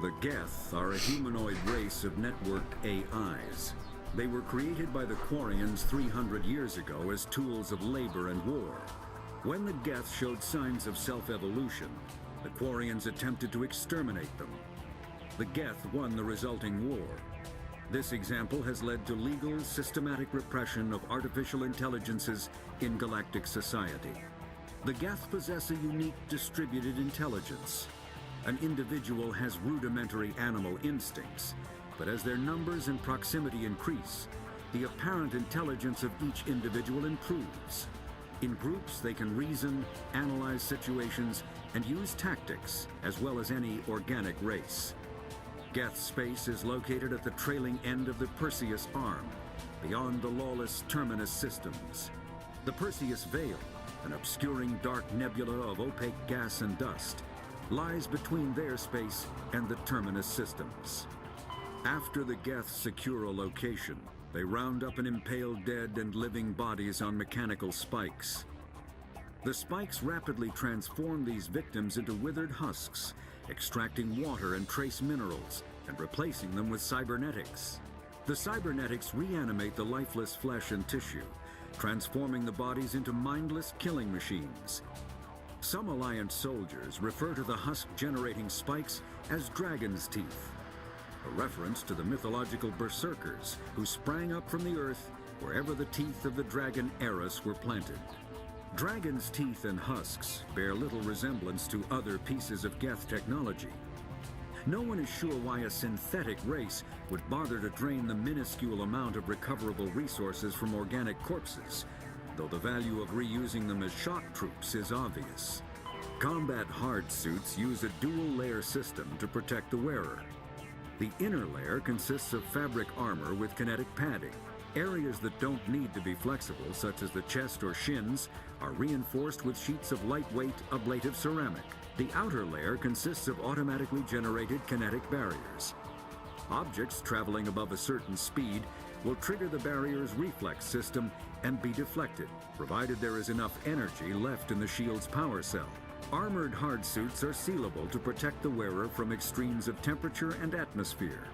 The Geth are a humanoid race of networked AIs. They were created by the Quarians 300 years ago as tools of labor and war. When the Geth showed signs of self-evolution, the Quarians attempted to exterminate them. The Geth won the resulting war. This example has led to legal, systematic repression of artificial intelligences in galactic society. The Geth possess a unique distributed intelligence. An individual has rudimentary animal instincts, but as their numbers and proximity increase, the apparent intelligence of each individual improves. In groups, they can reason, analyze situations, and use tactics, as well as any organic race. Geth space is located at the trailing end of the Perseus Arm, beyond the lawless Terminus systems. The Perseus Veil, an obscuring dark nebula of opaque gas and dust, lies between their space and the Terminus systems. After the Geth secure a location, they round up and impale dead and living bodies on mechanical spikes. The spikes rapidly transform these victims into withered husks, extracting water and trace minerals and replacing them with cybernetics. The cybernetics reanimate the lifeless flesh and tissue, transforming the bodies into mindless killing machines. Some Alliance soldiers refer to the husk-generating spikes as dragon's teeth, a reference to the mythological berserkers who sprang up from the earth wherever the teeth of the dragon Eris were planted. Dragon's teeth and husks bear little resemblance to other pieces of Geth technology. No one is sure why a synthetic race would bother to drain the minuscule amount of recoverable resources from organic corpses, though the value of reusing them as shock troops is obvious. Combat hard suits use a dual-layer system to protect the wearer. The inner layer consists of fabric armor with kinetic padding. Areas that don't need to be flexible, such as the chest or shins, are reinforced with sheets of lightweight, ablative ceramic. The outer layer consists of automatically generated kinetic barriers. Objects traveling above a certain speed will trigger the barrier's reflex system and be deflected, provided there is enough energy left in the shield's power cell. Armored hard suits are sealable to protect the wearer from extremes of temperature and atmosphere.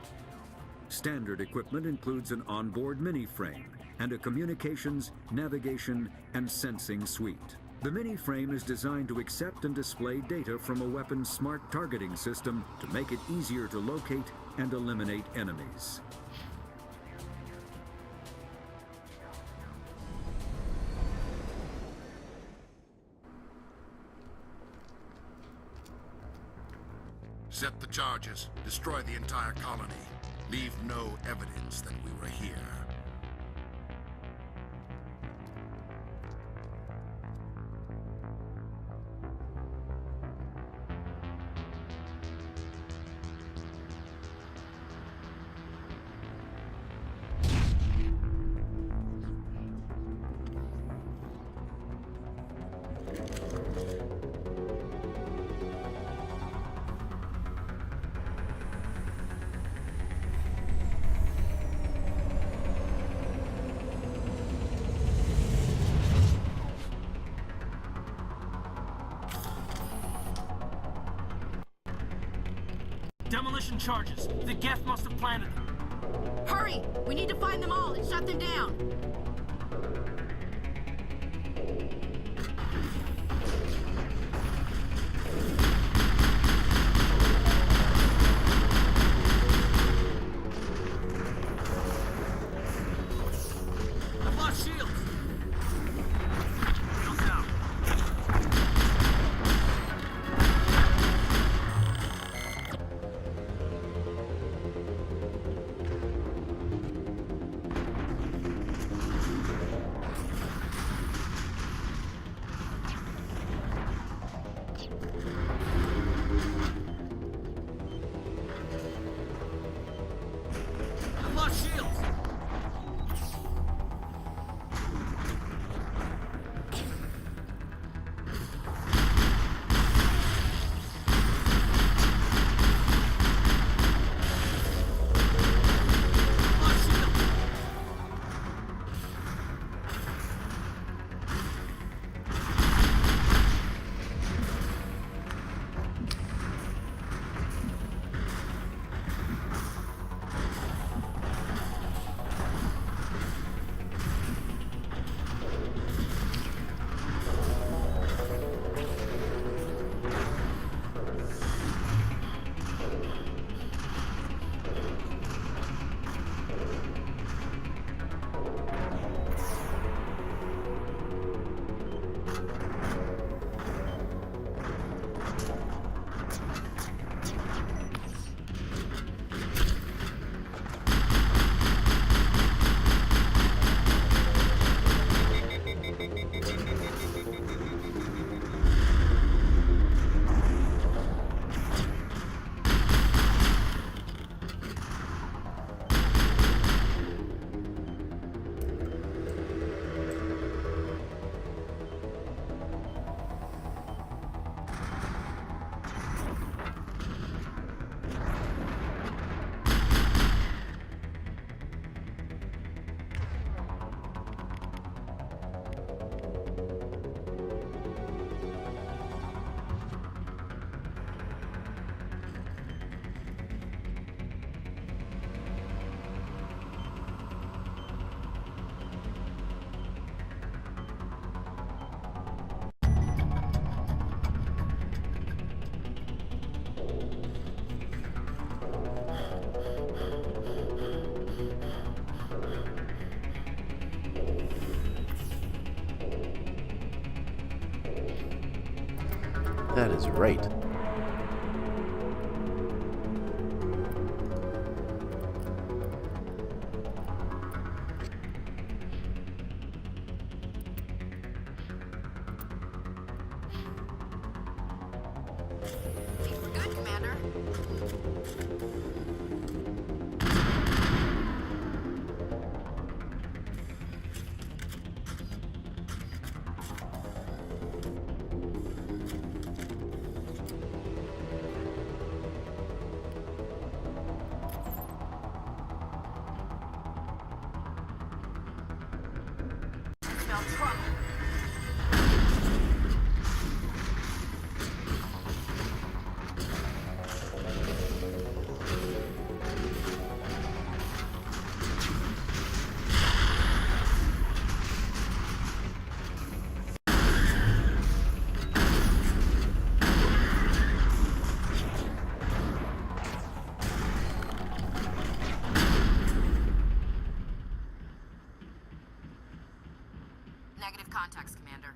Standard equipment includes an onboard mini-frame and a communications, navigation, and sensing suite. The mini-frame is designed to accept and display data from a weapon's smart targeting system to make it easier to locate and eliminate enemies. Set the charges. Destroy the entire colony. Leave no evidence that we were here. Demolition charges. The Geth must have planted them. Hurry! We need to find them all and shut them down! I've lost shields. Look out. That is right. We're good, Commander. Smell trouble. Negative contacts, Commander.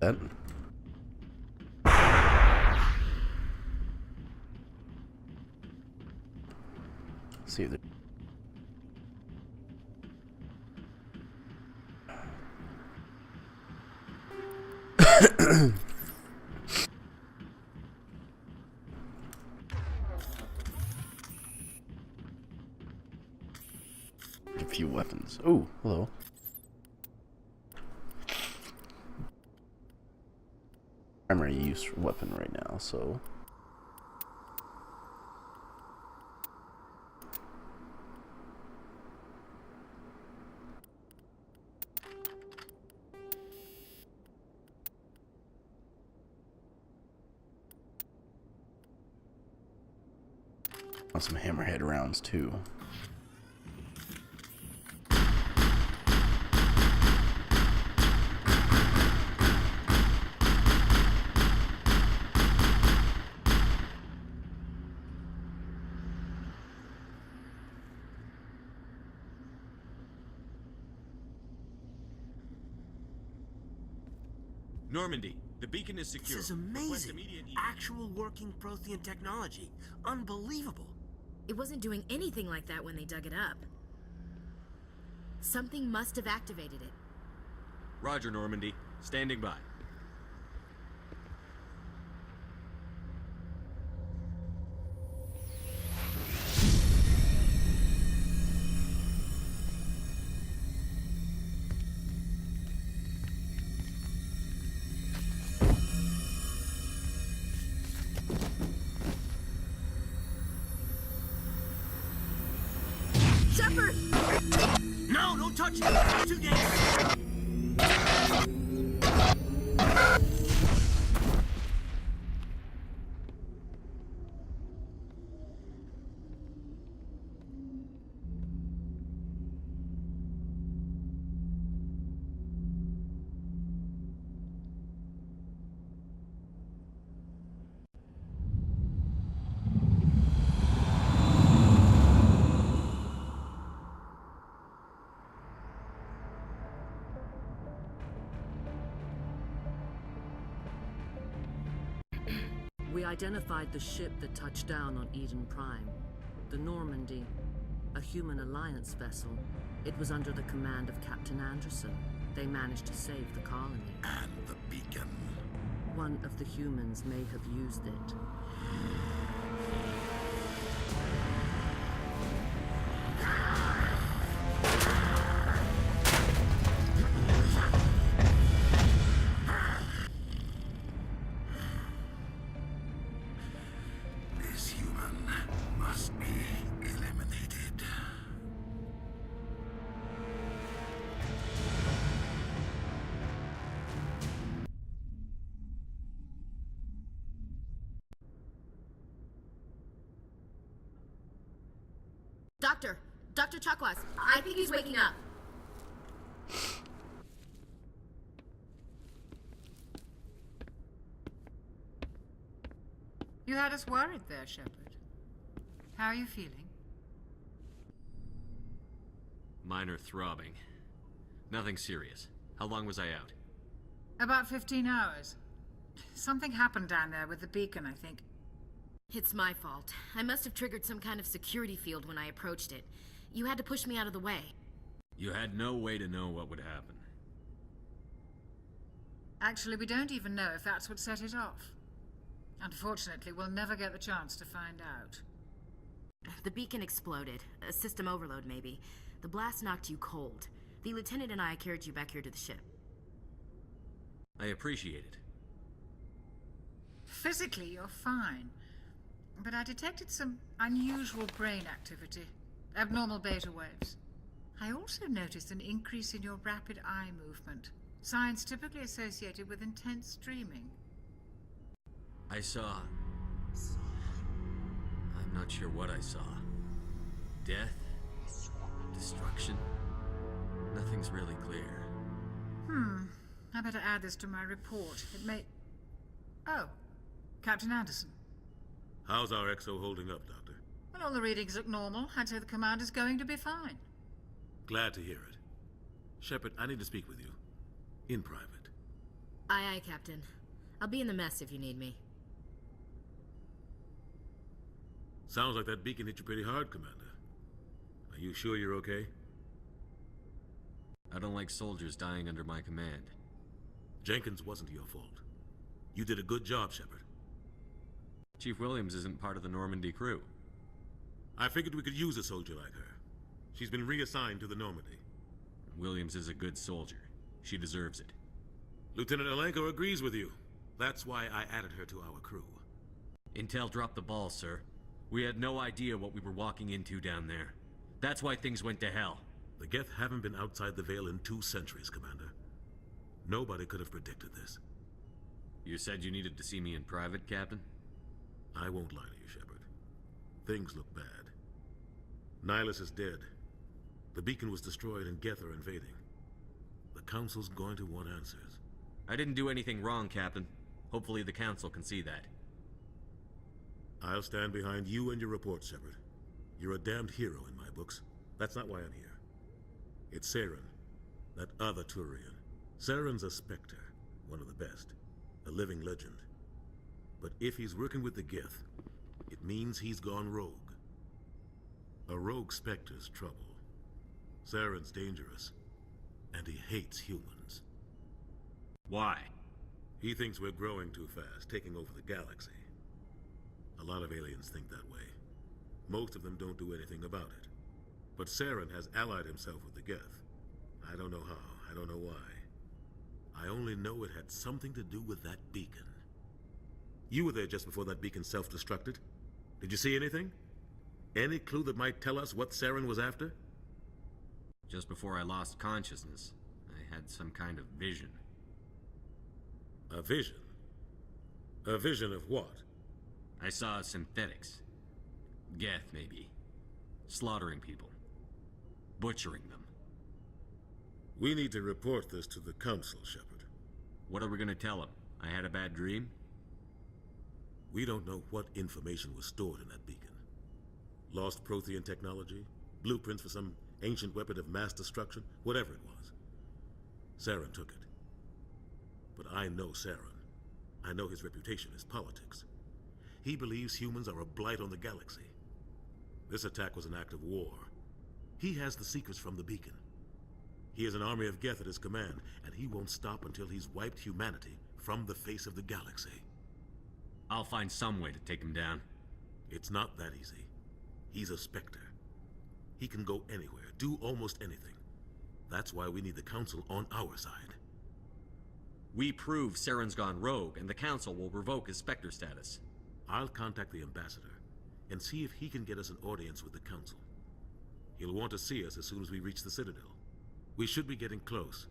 That. See if there. A few weapons. Oh, hello. Primary use weapon right now, so. Some hammerhead rounds too. Normandy, the beacon is secure. This is amazing. Actual working Prothean technology. Unbelievable. It wasn't doing anything like that when they dug it up. Something must have activated it. Roger, Normandy. Standing by. Shepard! No, don't touch it! It's too dangerous! We identified the ship that touched down on Eden Prime. The Normandy, a human alliance vessel. It was under the command of Captain Anderson. They managed to save the colony. And the beacon. One of the humans may have used it. must be eliminated. Dr. Chakwas, I think he's waking up. You had us worried there, Shepard. How are you feeling? Minor throbbing. Nothing serious. How long was I out? About 15 hours. Something happened down there with the beacon, I think. It's my fault. I must have triggered some kind of security field when I approached it. You had to push me out of the way. You had no way to know what would happen. Actually, we don't even know if that's what set it off. Unfortunately, we'll never get the chance to find out. The beacon exploded. A system overload, maybe. The blast knocked you cold. The lieutenant and I carried you back here to the ship. I appreciate it. Physically, you're fine. But I detected some unusual brain activity. Abnormal beta waves. I also noticed an increase in your rapid eye movement. Signs typically associated with intense dreaming. I saw... I'm not sure what I saw. Death? Destruction? Nothing's really clear. I better add this to my report. It may... Oh, Captain Anderson. How's our XO holding up, Doctor? Well, all the readings look normal. I'd say the commander's going to be fine. Glad to hear it. Shepard, I need to speak with you. In private. Aye, Captain. I'll be in the mess if you need me. Sounds like that beacon hit you pretty hard, Commander. Are you sure you're okay? I don't like soldiers dying under my command. Jenkins wasn't your fault. You did a good job, Shepard. Chief Williams isn't part of the Normandy crew. I figured we could use a soldier like her. She's been reassigned to the Normandy. Williams is a good soldier. She deserves it. Lieutenant Alenko agrees with you. That's why I added her to our crew. Intel dropped the ball, sir. We had no idea what we were walking into down there. That's why things went to hell. The Geth haven't been outside the Veil in 2 centuries, Commander. Nobody could have predicted this. You said you needed to see me in private, Captain? I won't lie to you, Shepard. Things look bad. Nihilus is dead. The beacon was destroyed and Geth are invading. The Council's going to want answers. I didn't do anything wrong, Captain. Hopefully the Council can see that. I'll stand behind you and your report, Shepard. You're a damned hero in my books. That's not why I'm here. It's Saren, that other Turian. Saren's a Spectre, one of the best. A living legend. But if he's working with the Geth, it means he's gone rogue. A rogue Spectre's trouble. Saren's dangerous, and he hates humans. Why? He thinks we're growing too fast, taking over the galaxy. A lot of aliens think that way. Most of them don't do anything about it. But Saren has allied himself with the Geth. I don't know how, I don't know why. I only know it had something to do with that beacon. You were there just before that beacon self-destructed. Did you see anything? Any clue that might tell us what Saren was after? Just before I lost consciousness, I had some kind of vision. A vision? A vision of what? I saw synthetics. Geth, maybe. Slaughtering people. Butchering them. We need to report this to the Council, Shepard. What are we gonna tell them? I had a bad dream? We don't know what information was stored in that beacon. Lost Prothean technology? Blueprints for some ancient weapon of mass destruction? Whatever it was. Saren took it. But I know Saren. I know his reputation is politics. He believes humans are a blight on the galaxy. This attack was an act of war. He has the secrets from the beacon. He has an army of Geth at his command, and he won't stop until he's wiped humanity from the face of the galaxy. I'll find some way to take him down. It's not that easy. He's a Spectre. He can go anywhere, do almost anything. That's why we need the Council on our side. We prove Saren's gone rogue, and the Council will revoke his Spectre status. I'll contact the Ambassador. and see if he can get us an audience with the Council. He'll want to see us as soon as we reach the Citadel. We should be getting close.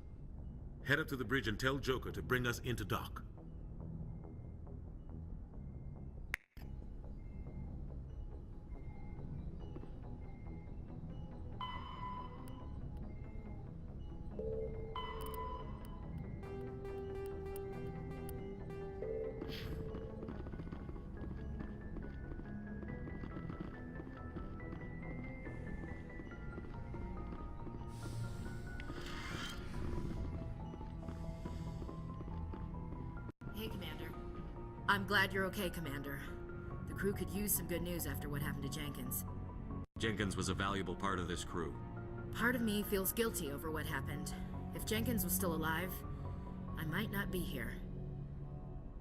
Head up to the bridge and tell Joker to bring us into dock. Hey, Commander. I'm glad you're okay, Commander. The crew could use some good news after what happened to Jenkins. Jenkins was a valuable part of this crew. Part of me feels guilty over what happened. If Jenkins was still alive, I might not be here.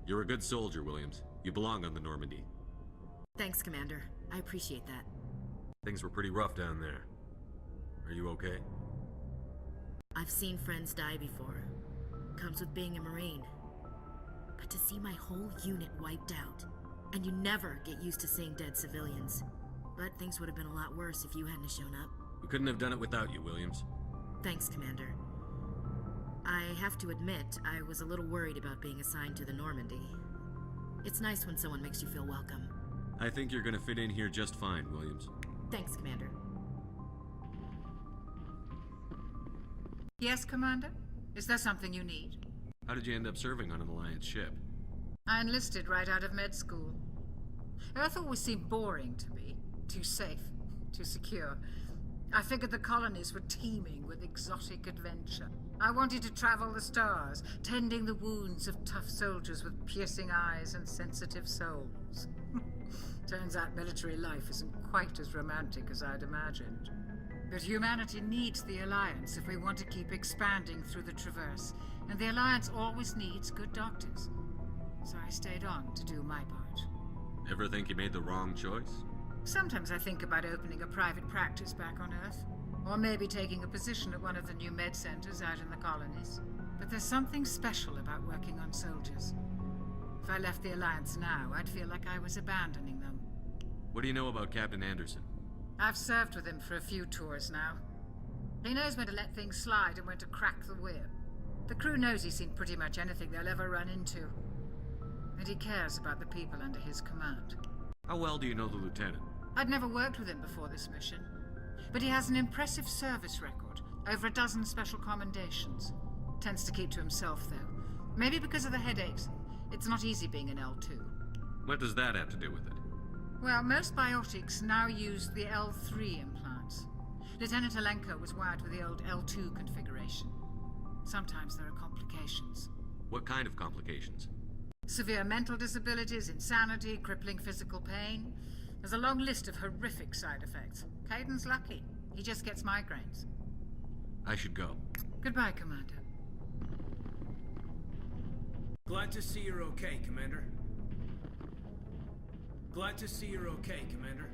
You're a good soldier, Williams. You belong on the Normandy. Thanks, Commander. I appreciate that. Things were pretty rough down there. Are you okay? I've seen friends die before. Comes with being a Marine. But to see my whole unit wiped out, and you never get used to seeing dead civilians. But things would have been a lot worse if you hadn't shown up. We couldn't have done it without you, Williams. Thanks, Commander. I have to admit, I was a little worried about being assigned to the Normandy. It's nice when someone makes you feel welcome. I think you're gonna fit in here just fine, Williams. Thanks, Commander. Yes, Commander? Is there something you need? How did you end up serving on an Alliance ship? I enlisted right out of med school. Earth always seemed boring to me. Too safe, too secure. I figured the colonies were teeming with exotic adventure. I wanted to travel the stars, tending the wounds of tough soldiers with piercing eyes and sensitive souls. Turns out military life isn't quite as romantic as I'd imagined. But humanity needs the Alliance if we want to keep expanding through the Traverse, and the Alliance always needs good doctors. So I stayed on to do my part. Ever think you made the wrong choice? Sometimes I think about opening a private practice back on Earth, or maybe taking a position at one of the new med centers out in the colonies. But there's something special about working on soldiers. If I left the Alliance now, I'd feel like I was abandoning them. What do you know about Captain Anderson? I've served with him for a few tours now. He knows when to let things slide and when to crack the whip. The crew knows he's seen pretty much anything they'll ever run into. And he cares about the people under his command. How well do you know the Lieutenant? I'd never worked with him before this mission. But he has an impressive service record, over a dozen special commendations. Tends to keep to himself, though. Maybe because of the headaches. It's not easy being an L2. What does that have to do with it? Well, most biotics now use the L3 implants. Lieutenant Alenko was wired with the old L2 configuration. Sometimes there are complications. What kind of complications? Severe mental disabilities, insanity, crippling physical pain. There's a long list of horrific side effects. Caden's lucky. He just gets migraines. I should go. Goodbye, Commander. Glad to see you're okay, Commander. Glad to see you're okay, Commander.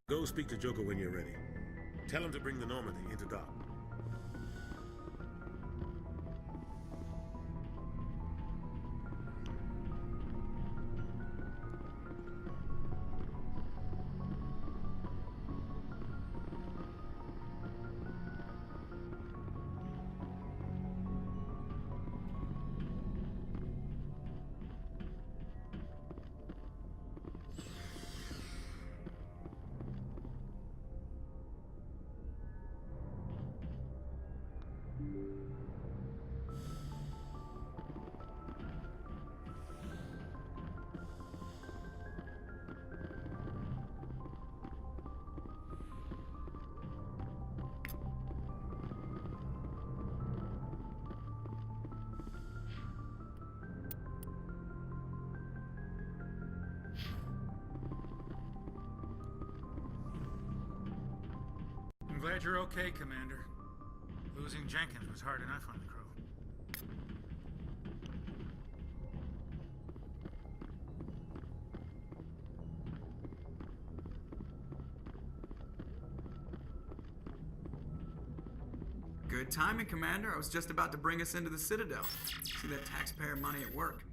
Go speak to Joker when you're ready. Tell him to bring the Normandy into dock. I'm glad you're okay, Commander. Losing Jenkins was hard enough on the crew. Good timing, Commander. I was just about to bring us into the Citadel. See that taxpayer money at work.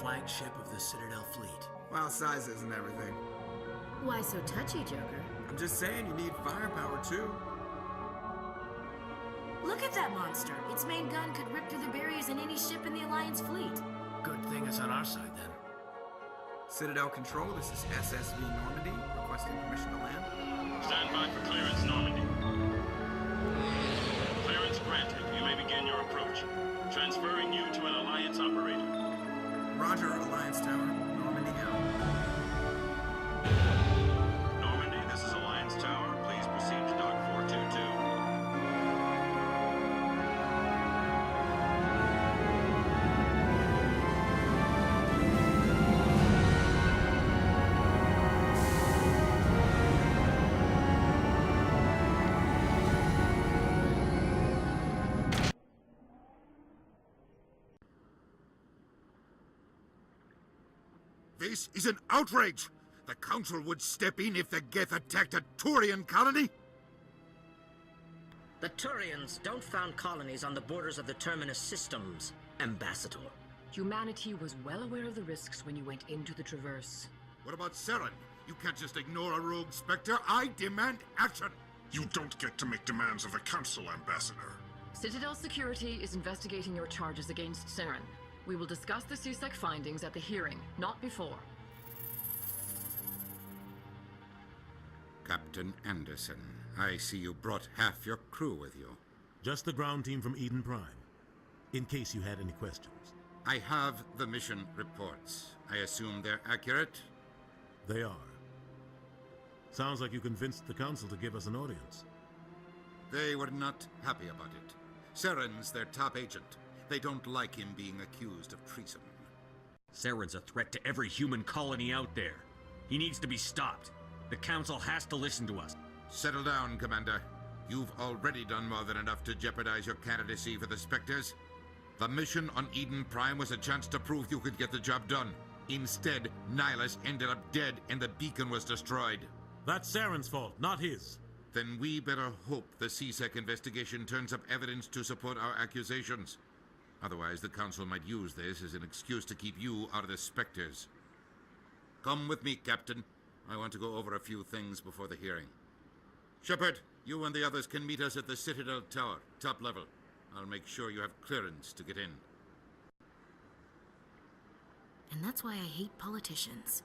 Flagship of the Citadel fleet. Well, size isn't everything. Why so touchy, Joker? I'm just saying you need firepower, too. Look at that monster. Its main gun could rip through the barriers in any ship in the Alliance fleet. Good thing it's on our side, then. Citadel Control, this is SSV Normandy, requesting permission to land. Stand by for clearance, Normandy. Clearance granted. You may begin your approach. Transferring you to an Alliance operator. Roger, Alliance Tower. Normandy out. Normandy, this is Alliance Tower. Please proceed to Dock 422. This is an outrage! The Council would step in if the Geth attacked a Turian colony? The Turians don't found colonies on the borders of the Terminus systems, Ambassador. Humanity was well aware of the risks when you went into the Traverse. What about Saren? You can't just ignore a rogue Spectre. I demand action! You don't get to make demands of the Council, Ambassador. Citadel Security is investigating your charges against Saren. We will discuss the CSEC findings at the hearing, not before. Captain Anderson, I see you brought half your crew with you. Just the ground team from Eden Prime, in case you had any questions. I have the mission reports. I assume they're accurate? They are. Sounds like you convinced the Council to give us an audience. They were not happy about it. Saren's their top agent. They don't like him being accused of treason. Saren's a threat to every human colony out there. He needs to be stopped. The Council has to listen to us. Settle down, Commander. You've already done more than enough to jeopardize your candidacy for the Spectres. The mission on Eden Prime was a chance to prove you could get the job done. Instead, Nihilus ended up dead and the beacon was destroyed. That's Saren's fault, not his. Then we better hope the CSEC investigation turns up evidence to support our accusations. Otherwise, the Council might use this as an excuse to keep you out of the Spectres. Come with me, Captain. I want to go over a few things before the hearing. Shepard, you and the others can meet us at the Citadel Tower, top level. I'll make sure you have clearance to get in. And that's why I hate politicians.